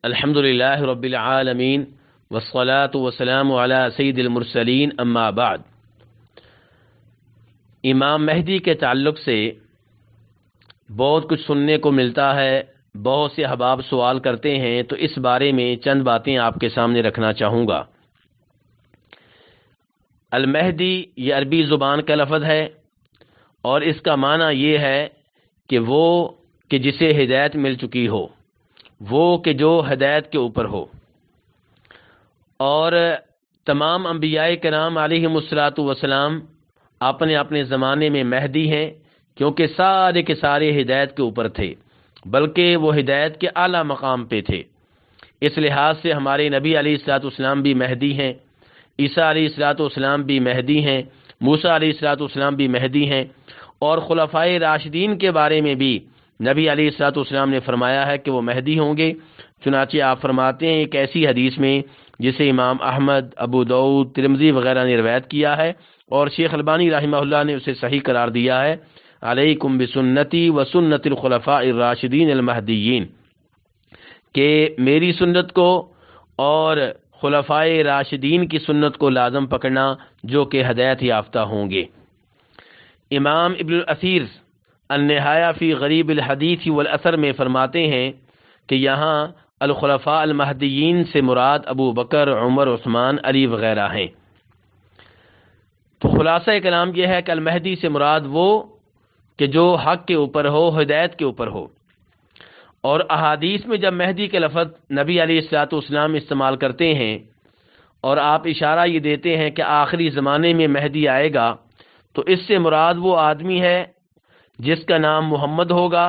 الحمد للہ رب العالمین والصلاة والسلام علی سید المرسلین اما بعد۔ امام مہدی کے تعلق سے بہت کچھ سننے کو ملتا ہے، بہت سے احباب سوال کرتے ہیں، تو اس بارے میں چند باتیں آپ کے سامنے رکھنا چاہوں گا۔ المہدی یہ عربی زبان کا لفظ ہے اور اس کا معنی یہ ہے کہ وہ کہ جسے ہدایت مل چکی ہو، وہ کہ جو ہدایت کے اوپر ہو۔ اور تمام انبیاء کرام علیہم الصلاۃ والسلام اپنے اپنے زمانے میں مہدی ہیں، کیونکہ سارے کے سارے ہدایت کے اوپر تھے، بلکہ وہ ہدایت کے اعلیٰ مقام پہ تھے۔ اس لحاظ سے ہمارے نبی علیہ الصلاۃ والسلام بھی مہدی ہیں، عیسیٰ علیہ الصلاۃ والسلام بھی مہدی ہیں، موسیٰ علیہ الصلاۃ والسلام بھی مہدی ہیں۔ اور خلفائے راشدین کے بارے میں بھی نبی علیہ الصلاۃ والسلام نے فرمایا ہے کہ وہ مہدی ہوں گے۔ چنانچہ آپ فرماتے ہیں ایک ایسی حدیث میں جسے امام احمد، ابو داؤد، ترمذی وغیرہ نے روایت کیا ہے اور شیخ البانی رحمہ اللہ نے اسے صحیح قرار دیا ہے، علیکم بسنتی و سنت الخلفاء الراشدین المہدیین، کہ میری سنت کو اور خلفائے راشدین کی سنت کو لازم پکڑنا جو کہ ہدایت یافتہ ہوں گے۔ امام ابن الاثیر النہایہ فی غریب الحدیث والاثر میں فرماتے ہیں کہ یہاں الخلفاء المہدیین سے مراد ابو بکر، عمر، عثمان، علی وغیرہ ہیں۔ تو خلاصہ کلام یہ ہے کہ المہدی سے مراد وہ کہ جو حق کے اوپر ہو، ہدایت کے اوپر ہو۔ اور احادیث میں جب مہدی کے لفظ نبی علیہ الصلوۃ والسلام استعمال کرتے ہیں اور آپ اشارہ یہ دیتے ہیں کہ آخری زمانے میں مہدی آئے گا، تو اس سے مراد وہ آدمی ہے جس کا نام محمد ہوگا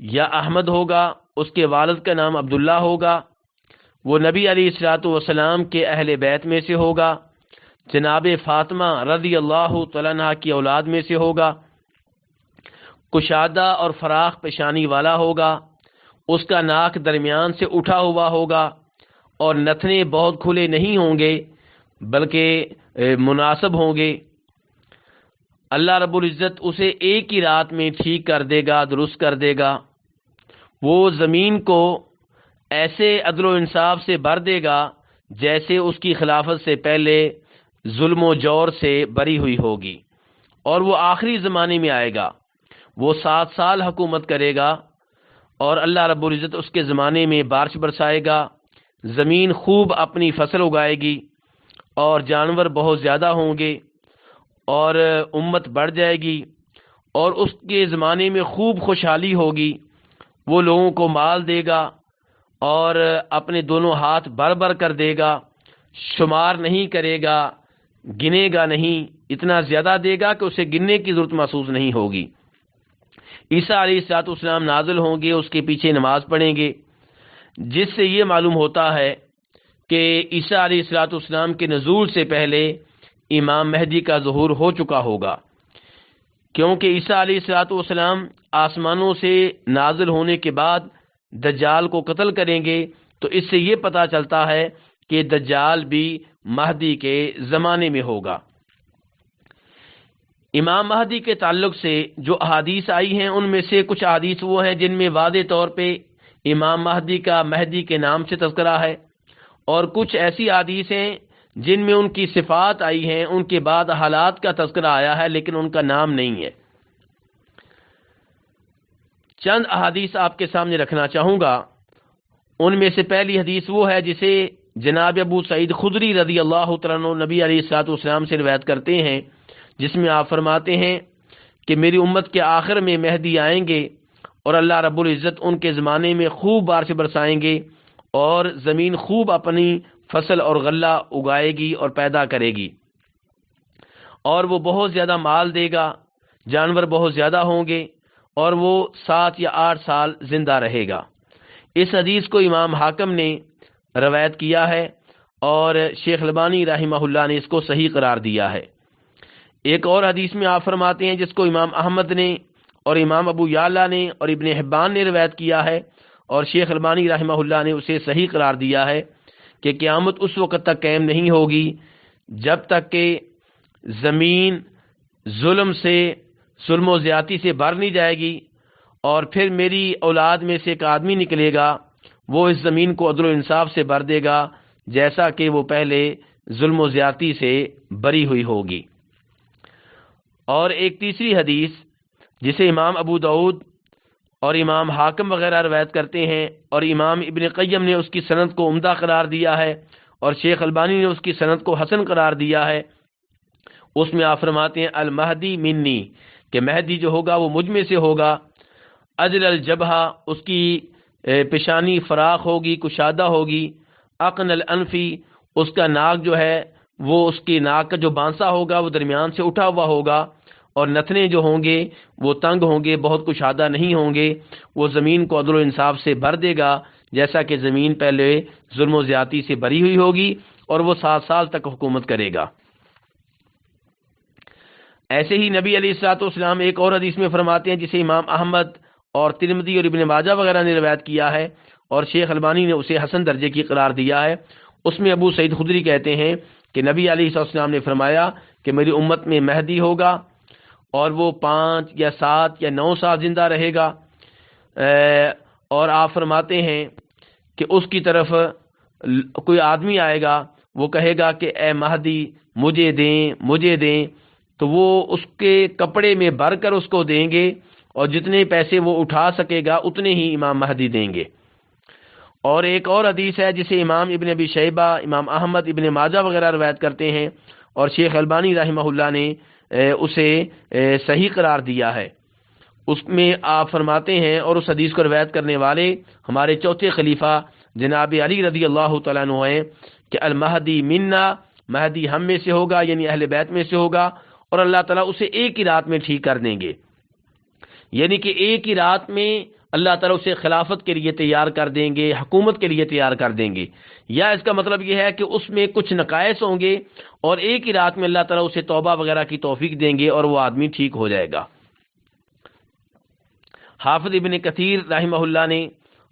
یا احمد ہوگا، اس کے والد کا نام عبداللہ ہوگا، وہ نبی علیہ الصلوۃ والسلام کے اہل بیت میں سے ہوگا، جناب فاطمہ رضی اللہ تعالیٰ عنہا کی اولاد میں سے ہوگا، کشادہ اور فراخ پیشانی والا ہوگا، اس کا ناک درمیان سے اٹھا ہوا ہوگا اور نتنے بہت کھلے نہیں ہوں گے بلکہ مناسب ہوں گے۔ اللہ رب العزت اسے ایک ہی رات میں ٹھیک کر دے گا، درست کر دے گا۔ وہ زمین کو ایسے عدل و انصاف سے بھر دے گا جیسے اس کی خلافت سے پہلے ظلم و جور سے بری ہوئی ہوگی۔ اور وہ آخری زمانے میں آئے گا، وہ 7 سال حکومت کرے گا اور اللہ رب العزت اس کے زمانے میں بارش برسائے گا، زمین خوب اپنی فصل اگائے گی اور جانور بہت زیادہ ہوں گے اور امت بڑھ جائے گی، اور اس کے زمانے میں خوب خوشحالی ہوگی۔ وہ لوگوں کو مال دے گا اور اپنے دونوں ہاتھ بھر بھر کر دے گا، شمار نہیں کرے گا، گنے گا نہیں، اتنا زیادہ دے گا کہ اسے گننے کی ضرورت محسوس نہیں ہوگی۔ عیسیٰ علیہ الصلوۃ والسلام نازل ہوں گے، اس کے پیچھے نماز پڑھیں گے، جس سے یہ معلوم ہوتا ہے کہ عیسیٰ علیہ الصلوۃ والسلام کے نزول سے پہلے امام مہدی کا ظہور ہو چکا ہوگا، کیونکہ عیسیٰ علیہ الصلوۃ والسلام آسمانوں سے نازل ہونے کے بعد دجال کو قتل کریں گے، تو اس سے یہ پتہ چلتا ہے کہ دجال بھی مہدی کے زمانے میں ہوگا۔ امام مہدی کے تعلق سے جو احادیث آئی ہیں ان میں سے کچھ احادیث وہ ہیں جن میں واضح طور پہ امام مہدی کا مہدی کے نام سے تذکرہ ہے، اور کچھ ایسی احادیث ہیں جن میں ان کی صفات آئی ہیں، ان کے بعد حالات کا تذکرہ آیا ہے لیکن ان کا نام نہیں ہے۔ چند احادیث آپ کے سامنے رکھنا چاہوں گا۔ ان میں سے پہلی حدیث وہ ہے جسے جناب ابو سعید خدری رضی اللہ تعالیٰ عنہ نبی علیہ الصلوۃ والسلام سے روایت کرتے ہیں، جس میں آپ فرماتے ہیں کہ میری امت کے آخر میں مہدی آئیں گے اور اللہ رب العزت ان کے زمانے میں خوب بارش برسائیں گے اور زمین خوب اپنی فصل اور غلہ اگائے گی اور پیدا کرے گی، اور وہ بہت زیادہ مال دے گا، جانور بہت زیادہ ہوں گے، اور وہ 7 یا 8 سال زندہ رہے گا۔ اس حدیث کو امام حاکم نے روایت کیا ہے اور شیخ البانی رحمہ اللہ نے اس کو صحیح قرار دیا ہے۔ ایک اور حدیث میں آپ فرماتے ہیں جس کو امام احمد نے اور امام ابو یعلا نے اور ابن حبان نے روایت کیا ہے اور شیخ البانی رحمہ اللہ نے اسے صحیح قرار دیا ہے کہ قیامت اس وقت تک قائم نہیں ہوگی جب تک کہ زمین ظلم و زیادتی سے بھر نہیں جائے گی، اور پھر میری اولاد میں سے ایک آدمی نکلے گا، وہ اس زمین کو عدل و انصاف سے بھر دے گا جیسا کہ وہ پہلے ظلم و زیادتی سے بری ہوئی ہوگی۔ اور ایک تیسری حدیث جسے امام ابو داؤد اور امام حاکم وغیرہ روایت کرتے ہیں اور امام ابن قیم نے اس کی سند کو عمدہ قرار دیا ہے اور شیخ البانی نے اس کی سند کو حسن قرار دیا ہے، اس میں آپ فرماتے ہیں المہدی منی، کہ مہدی جو ہوگا وہ مجھ میں سے ہوگا، اجل الجبہہ، اس کی پیشانی فراخ ہوگی، کشادہ ہوگی، اقن الانفی، اس کا ناک جو ہے وہ اس کی ناک کا جو بانسا ہوگا وہ درمیان سے اٹھا ہوا ہوگا، اور نتنے جو ہوں گے وہ تنگ ہوں گے، بہت کشادہ نہیں ہوں گے، وہ زمین کو عدل و انصاف سے بھر دے گا جیسا کہ زمین پہلے ظلم و زیادتی سے بری ہوئی ہوگی، اور وہ 7 سال تک حکومت کرے گا۔ ایسے ہی نبی علیہ الصلوۃ والسلام ایک اور حدیث میں فرماتے ہیں جسے امام احمد اور ترمذی اور ابن ماجہ وغیرہ نے روایت کیا ہے اور شیخ البانی نے اسے حسن درجے کی قرار دیا ہے، اس میں ابو سعید خدری کہتے ہیں کہ نبی علیہ الصلوۃ والسلام نے فرمایا کہ میری امت میں مہدی ہوگا اور وہ 5 یا 7 یا 9 سال زندہ رہے گا، اور آپ فرماتے ہیں کہ اس کی طرف کوئی آدمی آئے گا، وہ کہے گا کہ اے مہدی مجھے دیں مجھے دیں، تو وہ اس کے کپڑے میں بھر کر اس کو دیں گے، اور جتنے پیسے وہ اٹھا سکے گا اتنے ہی امام مہدی دیں گے۔ اور ایک اور حدیث ہے جسے امام ابن ابی شیبہ، امام احمد، ابن ماجہ وغیرہ روایت کرتے ہیں اور شیخ البانی رحمہ اللہ نے اسے صحیح قرار دیا ہے، اس میں آپ فرماتے ہیں اور اس حدیث کو روایت کرنے والے ہمارے چوتھے خلیفہ جناب علی رضی اللہ تعالیٰ عنہ ہیں کہ المہدی منا، مہدی ہم میں سے ہوگا، یعنی اہل بیت میں سے ہوگا، اور اللہ تعالیٰ اسے ایک ہی رات میں ٹھیک کر دیں گے، یعنی کہ ایک ہی رات میں اللہ تعالیٰ اسے خلافت کے لیے تیار کر دیں گے، حکومت کے لیے تیار کر دیں گے، یا اس کا مطلب یہ ہے کہ اس میں کچھ نقائص ہوں گے اور ایک ہی رات میں اللہ تعالیٰ اسے توبہ وغیرہ کی توفیق دیں گے اور وہ آدمی ٹھیک ہو جائے گا۔ حافظ ابن کثیر رحمہ اللہ نے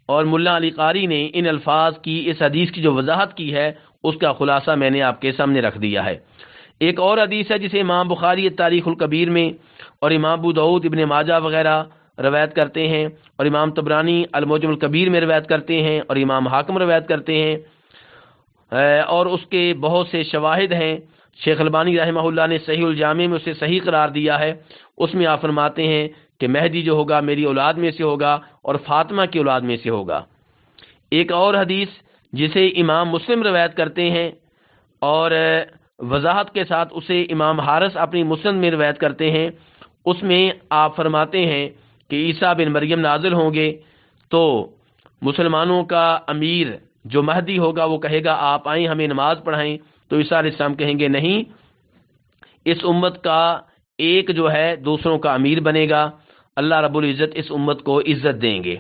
اور ملا علی قاری نے ان الفاظ کی، اس حدیث کی جو وضاحت کی ہے اس کا خلاصہ میں نے آپ کے سامنے رکھ دیا ہے۔ ایک اور حدیث ہے جسے امام بخاری تاریخ الکبیر میں اور امام ابو داؤد، ابن ماجہ وغیرہ روایت کرتے ہیں اور امام طبرانی المعجم الکبیر میں روایت کرتے ہیں اور امام حاکم روایت کرتے ہیں، اور اس کے بہت سے شواہد ہیں۔ شیخ البانی رحمہ اللہ نے صحیح الجامع میں اسے صحیح قرار دیا ہے، اس میں آپ فرماتے ہیں کہ مہدی جو ہوگا میری اولاد میں سے ہوگا اور فاطمہ کی اولاد میں سے ہوگا۔ ایک اور حدیث جسے امام مسلم روایت کرتے ہیں اور وضاحت کے ساتھ اسے امام حارث اپنی مسند میں روایت کرتے ہیں، اس میں آپ فرماتے ہیں کہ عیسیٰ بن مریم نازل ہوں گے تو مسلمانوں کا امیر جو مہدی ہوگا وہ کہے گا آپ آئیں ہمیں نماز پڑھائیں، تو عیسیٰ علیہ السلام کہیں گے نہیں، اس امت کا ایک جو ہے دوسروں کا امیر بنے گا، اللہ رب العزت اس امت کو عزت دیں گے۔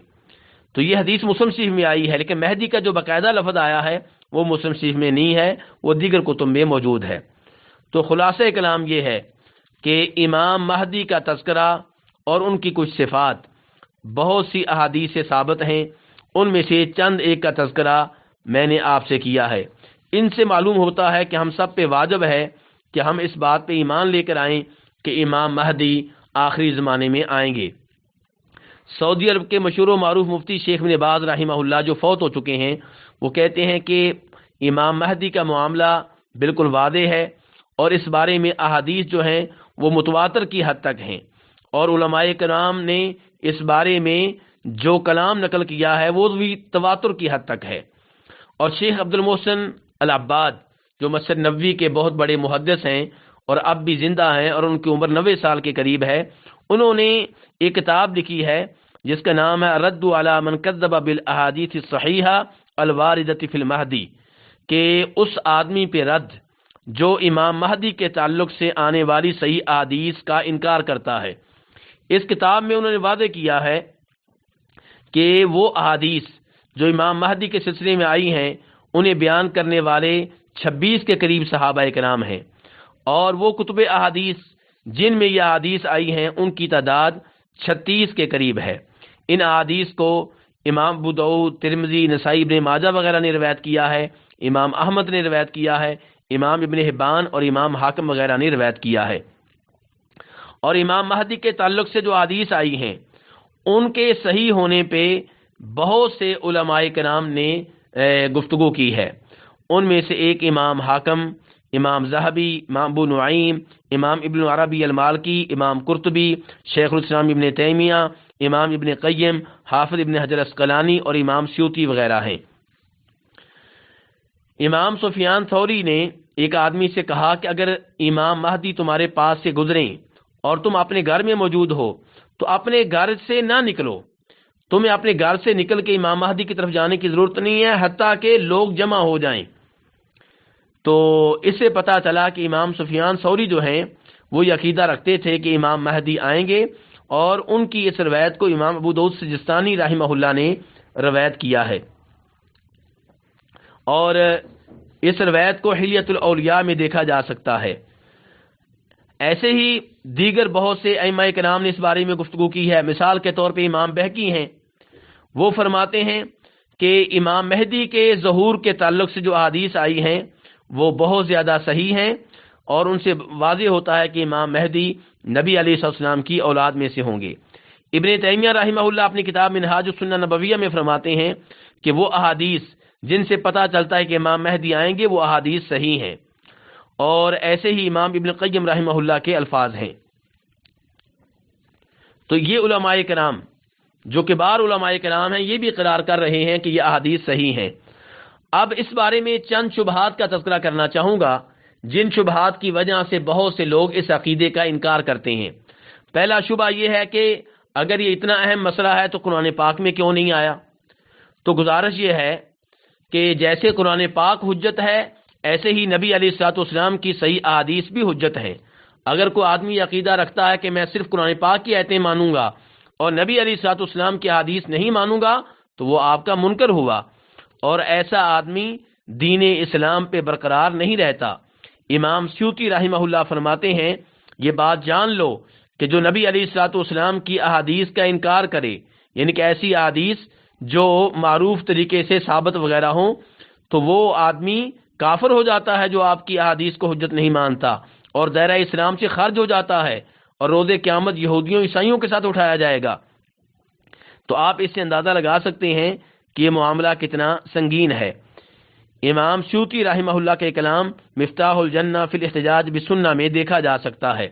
تو یہ حدیث مسلم شریف میں آئی ہے، لیکن مہدی کا جو باقاعدہ لفظ آیا ہے وہ مسلم شریف میں نہیں ہے، وہ دیگر کتب میں موجود ہے۔ تو خلاصہ کلام یہ ہے کہ امام مہدی کا تذکرہ اور ان کی کچھ صفات بہت سی احادیث سے ثابت ہیں، ان میں سے چند ایک کا تذکرہ میں نے آپ سے کیا ہے۔ ان سے معلوم ہوتا ہے کہ ہم سب پہ واجب ہے کہ ہم اس بات پہ ایمان لے کر آئیں کہ امام مہدی آخری زمانے میں آئیں گے۔ سعودی عرب کے مشہور و معروف مفتی شیخ بن باز رحمہ اللہ جو فوت ہو چکے ہیں، وہ کہتے ہیں کہ امام مہدی کا معاملہ بالکل واضح ہے اور اس بارے میں احادیث جو ہیں وہ متواتر کی حد تک ہیں، اور علماء کرام نے اس بارے میں جو کلام نقل کیا ہے وہ بھی تواتر کی حد تک ہے۔ اور شیخ عبد المحسن العباد جو مسجد نبوی کے بہت بڑے محدث ہیں اور اب بھی زندہ ہیں اور ان کی عمر 90 سال کے قریب ہے، انہوں نے ایک کتاب لکھی ہے جس کا نام ہے رد علی من کذب بالاحادیث الصحیحہ الواردۃ فی المہدی، کہ اس آدمی پہ رد جو امام مہدی کے تعلق سے آنے والی صحیح احادیث کا انکار کرتا ہے۔ اس کتاب میں انہوں نے واضح کیا ہے کہ وہ احادیث جو امام مہدی کے سلسلے میں آئی ہیں انہیں بیان کرنے والے 26 کے قریب صحابہ کرام ہیں، اور وہ کتب احادیث جن میں یہ احادیث آئی ہیں ان کی تعداد 36 کے قریب ہے۔ ان احادیث کو امام ابو داؤد، ترمذی، نسائی، ابن ماجہ وغیرہ نے روایت کیا ہے، امام احمد نے روایت کیا ہے، امام ابن حبان اور امام حاکم وغیرہ نے روایت کیا ہے۔ اور امام مہدی کے تعلق سے جو احادیث آئی ہیں ان کے صحیح ہونے پہ بہت سے علماء کرام نے گفتگو کی ہے. ان میں سے ایک امام حاکم، امام ذہبی، امام ابو نعیم، امام ابن عربی المالکی، امام قرطبی، شیخ الاسلام ابن تیمیہ، امام ابن قیم، حافظ ابن حجر عسقلانی اور امام سیوطی وغیرہ ہیں. امام سفیان ثوری نے ایک آدمی سے کہا کہ اگر امام مہدی تمہارے پاس سے گزریں اور تم اپنے گھر میں موجود ہو تو اپنے گھر سے نہ نکلو. تمہیں اپنے گھر سے نکل کے امام مہدی کی طرف جانے کی ضرورت نہیں ہے حتیٰ کہ لوگ جمع ہو جائیں. تو اس سے پتہ چلا کہ امام سفیان ثوری جو ہیں وہ یہ عقیدہ رکھتے تھے کہ امام مہدی آئیں گے، اور ان کی اس روایت کو امام ابو داؤد سجستانی رحمہ اللہ نے روایت کیا ہے. اور اس روایت کو حلیۃ الاولیاء میں دیکھا جا سکتا ہے. ایسے ہی دیگر بہت سے ائمہ کرام نے اس بارے میں گفتگو کی ہے. مثال کے طور پہ امام بہقی ہیں، وہ فرماتے ہیں کہ امام مہدی کے ظہور کے تعلق سے جو احادیث آئی ہیں وہ بہت زیادہ صحیح ہیں، اور ان سے واضح ہوتا ہے کہ امام مہدی نبی علیہ السلام کی اولاد میں سے ہوں گے. ابن تیمیہ رحمہ اللہ اپنی کتاب منہاج السنہ نبویہ میں فرماتے ہیں کہ وہ احادیث جن سے پتہ چلتا ہے کہ امام مہدی آئیں گے وہ احادیث صحیح ہیں. اور ایسے ہی امام ابن قیم رحمہ اللہ کے الفاظ ہیں. تو یہ علماء کرام جو کبار علماء کرام ہیں یہ بھی اقرار کر رہے ہیں کہ یہ احادیث صحیح ہیں. اب اس بارے میں چند شبہات کا تذکرہ کرنا چاہوں گا جن شبہات کی وجہ سے بہت سے لوگ اس عقیدے کا انکار کرتے ہیں. پہلا شبہ یہ ہے کہ اگر یہ اتنا اہم مسئلہ ہے تو قرآن پاک میں کیوں نہیں آیا؟ تو گزارش یہ ہے کہ جیسے قرآن پاک حجت ہے ایسے ہی نبی علیہ الصلوۃ والسلام کی صحیح احادیث بھی حجت ہیں. اگر کوئی آدمی عقیدہ رکھتا ہے کہ میں صرف قرآن پاک کی آیتیں مانوں گا اور نبی علیہ الصلوۃ والسلام کی احادیث نہیں مانوں گا تو وہ آپ کا منکر ہوا، اور ایسا آدمی دین اسلام پہ برقرار نہیں رہتا. امام سیوطی رحمہ اللہ فرماتے ہیں یہ بات جان لو کہ جو نبی علیہ الصلوۃ والسلام کی احادیث کا انکار کرے، یعنی کہ ایسی احادیث جو معروف طریقے سے ثابت وغیرہ ہوں، تو وہ آدمی کافر ہو جاتا ہے جو آپ کی احادیث کو حجت نہیں مانتا، اور دائرہ اسلام سے خارج ہو جاتا ہے، اور روز قیامت یہودیوں عیسائیوں کے ساتھ اٹھایا جائے گا. تو آپ اس سے اندازہ لگا سکتے ہیں کہ یہ معاملہ کتنا سنگین ہے. امام سیوطی رحمہ اللہ کے کلام مفتاح الجنہ فی الاحتجاج بالسنہ میں دیکھا جا سکتا ہے.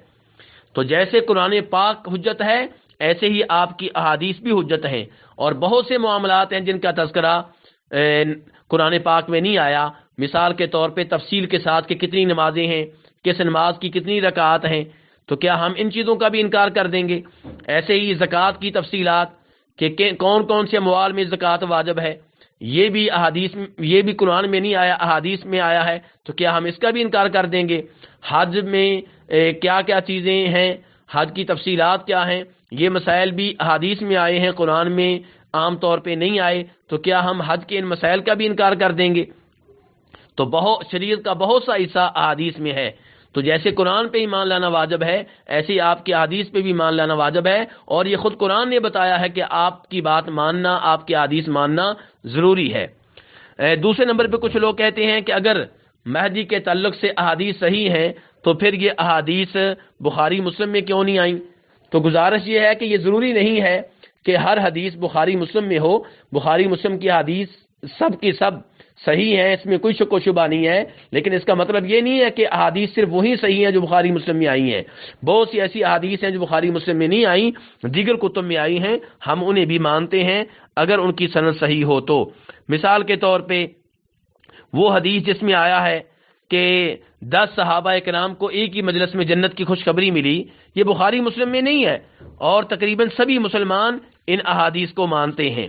تو جیسے قرآن پاک حجت ہے ایسے ہی آپ کی احادیث بھی حجت ہیں، اور بہت سے معاملات ہیں جن کا تذکرہ قرآن پاک میں نہیں آیا. مثال کے طور پہ تفصیل کے ساتھ کہ کتنی نمازیں ہیں، کس نماز کی کتنی رکعات ہیں، تو کیا ہم ان چیزوں کا بھی انکار کر دیں گے؟ ایسے ہی زکوٰۃ کی تفصیلات کہ کون کون سے اموال میں زکوٰۃ واجب ہے، یہ بھی قرآن میں نہیں آیا، احادیث میں آیا ہے، تو کیا ہم اس کا بھی انکار کر دیں گے؟ حج میں کیا کیا چیزیں ہیں، حج کی تفصیلات کیا ہیں، یہ مسائل بھی احادیث میں آئے ہیں، قرآن میں عام طور پہ نہیں آئے، تو کیا ہم حج کے ان مسائل کا بھی انکار کر دیں گے؟ تو شریعت کا بہت سا حصہ احادیث میں ہے. تو جیسے قرآن پہ ایمان لانا واجب ہے ایسے ہی آپ کی احادیث پہ بھی ایمان لانا واجب ہے، اور یہ خود قرآن نے بتایا ہے کہ آپ کی بات ماننا، آپ کی احادیث ماننا ضروری ہے. دوسرے نمبر پہ کچھ لوگ کہتے ہیں کہ اگر مہدی کے تعلق سے احادیث صحیح ہیں تو پھر یہ احادیث بخاری مسلم میں کیوں نہیں آئیں؟ تو گزارش یہ ہے کہ یہ ضروری نہیں ہے کہ ہر حدیث بخاری مسلم میں ہو. بخاری مسلم کی حدیث سب کی سب صحیح ہے، اس میں کوئی شک و شبہ نہیں ہے، لیکن اس کا مطلب یہ نہیں ہے کہ احادیث صرف وہی صحیح ہیں جو بخاری مسلم میں آئی ہیں. بہت سی ایسی احادیث ہیں جو بخاری مسلم میں نہیں آئیں، دیگر کتب میں آئی ہیں، ہم انہیں بھی مانتے ہیں اگر ان کی سند صحیح ہو تو. مثال کے طور پہ وہ حدیث جس میں آیا ہے کہ 10 صحابہ کرام کو ایک ہی مجلس میں جنت کی خوشخبری ملی، یہ بخاری مسلم میں نہیں ہے، اور تقریباً سبھی مسلمان ان احادیث کو مانتے ہیں.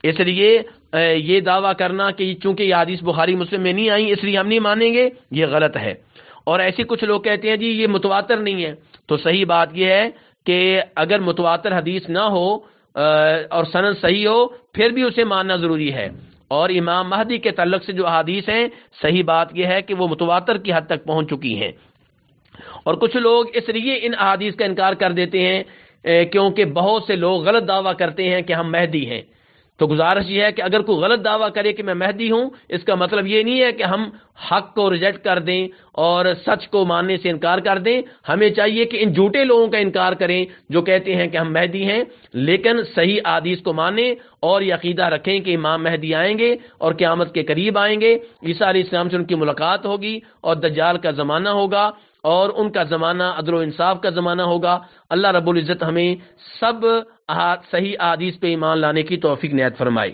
اس لیے یہ دعویٰ کرنا کہ چونکہ یہ حدیث بخاری مسلم میں نہیں آئی اس لیے ہم نہیں مانیں گے، یہ غلط ہے. اور ایسے کچھ لوگ کہتے ہیں جی یہ متواتر نہیں ہے. تو صحیح بات یہ ہے کہ اگر متواتر حدیث نہ ہو اور سند صحیح ہو پھر بھی اسے ماننا ضروری ہے. اور امام مہدی کے تعلق سے جو احادیث ہیں صحیح بات یہ ہے کہ وہ متواتر کی حد تک پہنچ چکی ہیں. اور کچھ لوگ اس لیے ان احادیث کا انکار کر دیتے ہیں کیونکہ بہت سے لوگ غلط دعویٰ کرتے ہیں کہ ہم مہدی ہیں. تو گزارش یہ ہے کہ اگر کوئی غلط دعویٰ کرے کہ میں مہدی ہوں، اس کا مطلب یہ نہیں ہے کہ ہم حق کو ریجیکٹ کر دیں اور سچ کو ماننے سے انکار کر دیں. ہمیں چاہیے کہ ان جھوٹے لوگوں کا انکار کریں جو کہتے ہیں کہ ہم مہدی ہیں، لیکن صحیح احادیث کو مانیں اور یہ عقیدہ رکھیں کہ امام مہدی آئیں گے اور قیامت کے قریب آئیں گے. عیسیٰ علیہ السلام سے ان کی ملاقات ہوگی اور دجال کا زمانہ ہوگا اور ان کا زمانہ عدل و انصاف کا زمانہ ہوگا. اللہ رب العزت ہمیں سب صحیح احادیث پہ ایمان لانے کی توفیق عنایت فرمائے.